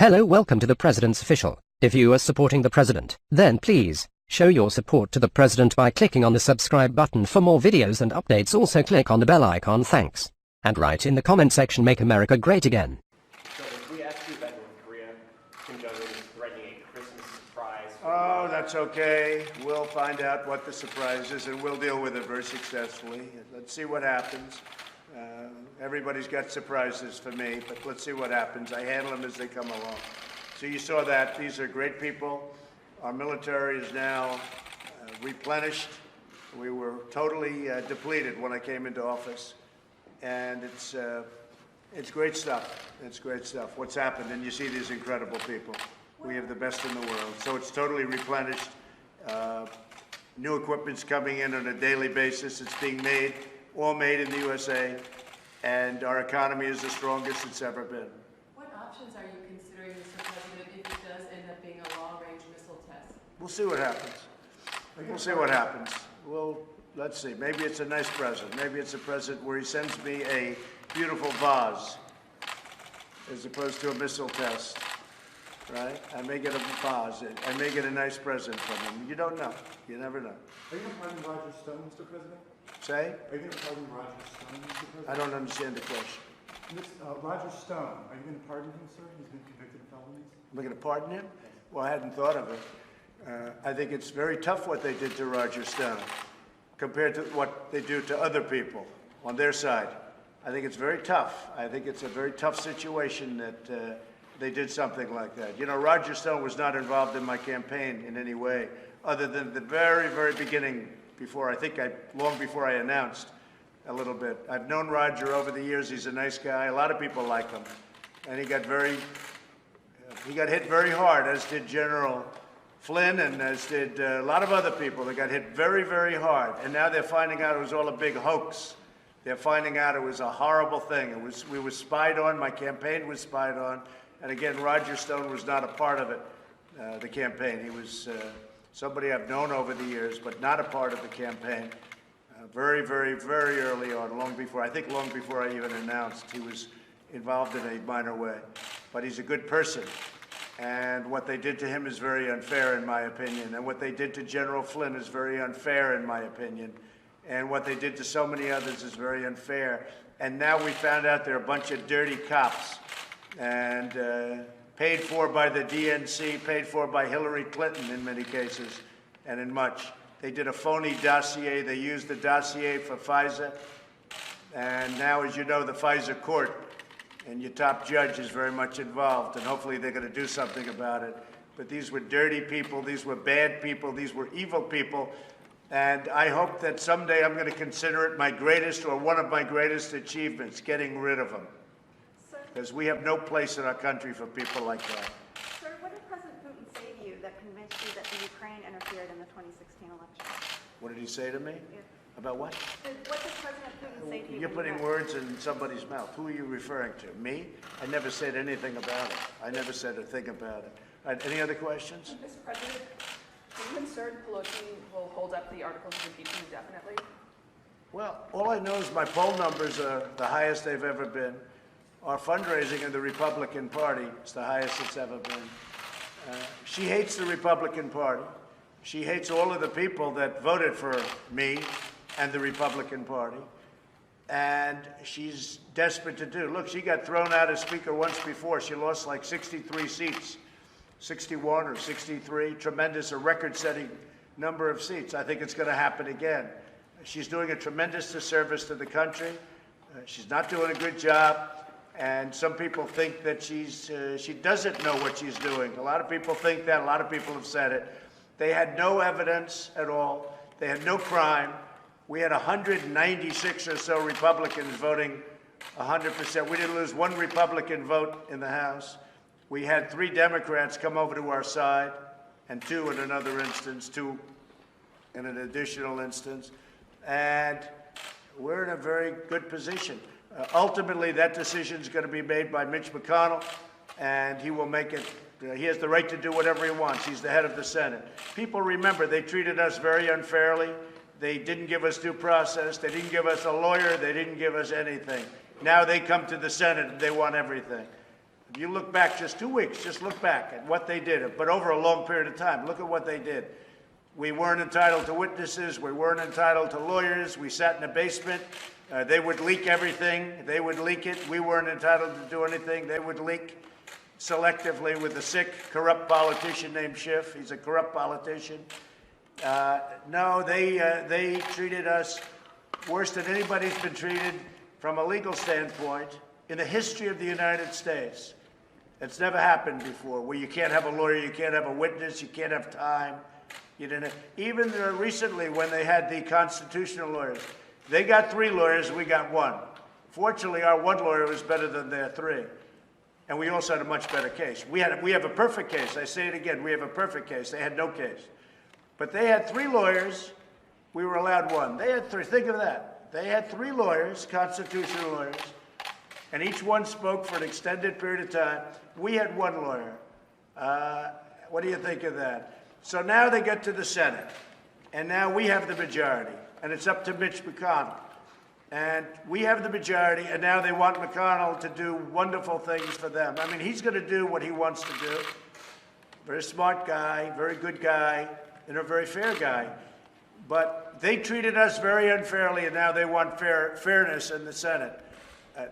Hello, welcome to the President's Official. If you are supporting the President, then please show your support to the President by clicking on the subscribe button for more videos and updates. Also click on the bell icon. Thanks. And write in the comment section, make America great again. So if we ask you about North Korea, Kim Jong-un is threatening a Christmas surprise. Oh, that's okay. We'll find out what the surprise is, and we'll deal with it very successfully. Let's see what happens. Everybody's got surprises for me, but let's see what happens. I handle them as they come along. So you saw that. These are great people. Our military is now replenished. We were totally depleted when I came into office. And it's great stuff. It's great stuff. What's happened, and you see these incredible people. We have the best in the world. So it's totally replenished. New equipment's coming in on a daily basis. It's being made, all made in the USA. And our economy is the strongest it's ever been. What options are you considering, Mr. President, if it does end up being a long-range missile test? We'll see what happens. We'll see what happens. Let's see. Maybe it's a nice present. Maybe it's a present where he sends me a beautiful vase as opposed to a missile test, right? I may get a vase. I may get a nice present from him. You don't know. You never know. Are you going to pardon Roger Stone, Mr. President? Say? Are you going to pardon Roger Stone, Mr. President? I don't understand the question. Roger Stone, are you going to pardon him, sir? He's been convicted of felonies. Am I going to pardon him? Well, I hadn't thought of it. I think it's very tough what they did to Roger Stone compared to what they do to other people on their side. I think it's very tough. I think it's a very tough situation that they did something like that. You know, Roger Stone was not involved in my campaign in any way, other than the very, very beginning, long before I announced a little bit. I've known Roger over the years. He's a nice guy. A lot of people like him. And he got hit very hard, as did General Flynn, and as did a lot of other people. They got hit very, very hard. And now they're finding out it was all a big hoax. They're finding out it was a horrible thing. We were spied on. My campaign was spied on. And again, Roger Stone was not a part of it, the campaign. He was somebody I've known over the years, but not a part of the campaign. Very, very, very early on, long before I even announced, he was involved in a minor way. But he's a good person. And what they did to him is very unfair, in my opinion. And what they did to General Flynn is very unfair, in my opinion. And what they did to so many others is very unfair. And now we found out they're a bunch of dirty cops. And paid for by the DNC, paid for by Hillary Clinton in many cases, and in much. They did a phony dossier. They used the dossier for FISA. And now, as you know, the FISA court and your top judge is very much involved, and hopefully they're going to do something about it. But these were dirty people. These were bad people. These were evil people. And I hope that someday I'm going to consider it my greatest or one of my greatest achievements, getting rid of them. Because we have no place in our country for people like that. Sir, what did President Putin say to you that convinced you that the Ukraine interfered in the 2016 election? What did he say to me? Yeah. About what? What did President Putin say to you? You're putting words in somebody's mouth. Who are you referring to? Me? I never said anything about it. I never said a thing about it. All right, any other questions? Mr. President, are you concerned Pelosi will hold up the articles of impeachment indefinitely? Well, all I know is my poll numbers are the highest they've ever been. Our fundraising in the Republican Party is the highest it's ever been. She hates the Republican Party. She hates all of the people that voted for me and the Republican Party. And she's desperate to do. Look, she got thrown out as Speaker once before. She lost like 63 seats, 61 or 63. Tremendous, a record-setting number of seats. I think it's going to happen again. She's doing a tremendous disservice to the country. She's not doing a good job. And some people think that she doesn't know what she's doing. A lot of people think that. A lot of people have said it. They had no evidence at all. They had no crime. We had 196 or so Republicans voting 100%. We didn't lose one Republican vote in the House. We had 3 Democrats come over to our side, and 2 in another instance, 2 in an additional instance. And we're in a very good position. Ultimately, that decision is going to be made by Mitch McConnell, and he will make it. He has the right to do whatever he wants. He's the head of the Senate. People remember they treated us very unfairly. They didn't give us due process. They didn't give us a lawyer. They didn't give us anything. Now they come to the Senate and they want everything. If you look back just 2 weeks, just look back at what they did, but over a long period of time, look at what they did. We weren't entitled to witnesses. We weren't entitled to lawyers. We sat in a basement. They would leak everything. They would leak it. We weren't entitled to do anything. They would leak selectively with a sick, corrupt politician named Schiff. He's a corrupt politician. No, they treated us worse than anybody's been treated from a legal standpoint in the history of the United States. It's never happened before, where you can't have a lawyer, you can't have a witness, you can't have time. You didn't. Even recently, when they had the constitutional lawyers, they got 3 lawyers, we got 1. Fortunately, our 1 lawyer was better than their 3. And we also had a much better case. We have a perfect case. I say it again, we have a perfect case. They had no case. But they had 3 lawyers. We were allowed 1. They had 3. Think of that. They had 3 lawyers, constitutional lawyers, and each one spoke for an extended period of time. We had 1 lawyer. What do you think of that? So now they get to the Senate, and now we have the majority, and it's up to Mitch McConnell. And we have the majority, and now they want McConnell to do wonderful things for them. I mean, he's going to do what he wants to do. Very smart guy, very good guy, and a very fair guy. But they treated us very unfairly, and now they want fairness in the Senate.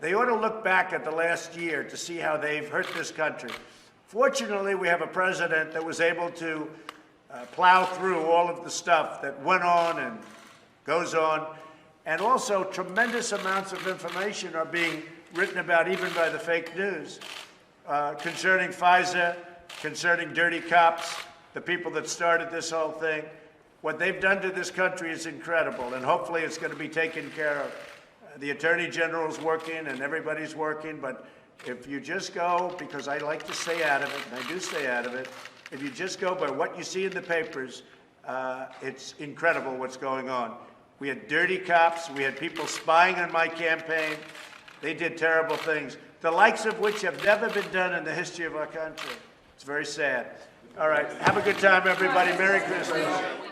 They ought to look back at the last year to see how they've hurt this country. Fortunately, we have a president that was able to plow through all of the stuff that went on and goes on. And also, tremendous amounts of information are being written about, even by the fake news, concerning FISA, concerning dirty cops, the people that started this whole thing. What they've done to this country is incredible, and hopefully it's going to be taken care of. The Attorney General's working, and everybody's working, but if you just go, because I like to stay out of it, and I do stay out of it, if you just go by what you see in the papers, it's incredible what's going on. We had dirty cops. We had people spying on my campaign. They did terrible things, the likes of which have never been done in the history of our country. It's very sad. All right. Have a good time, everybody. Merry Christmas.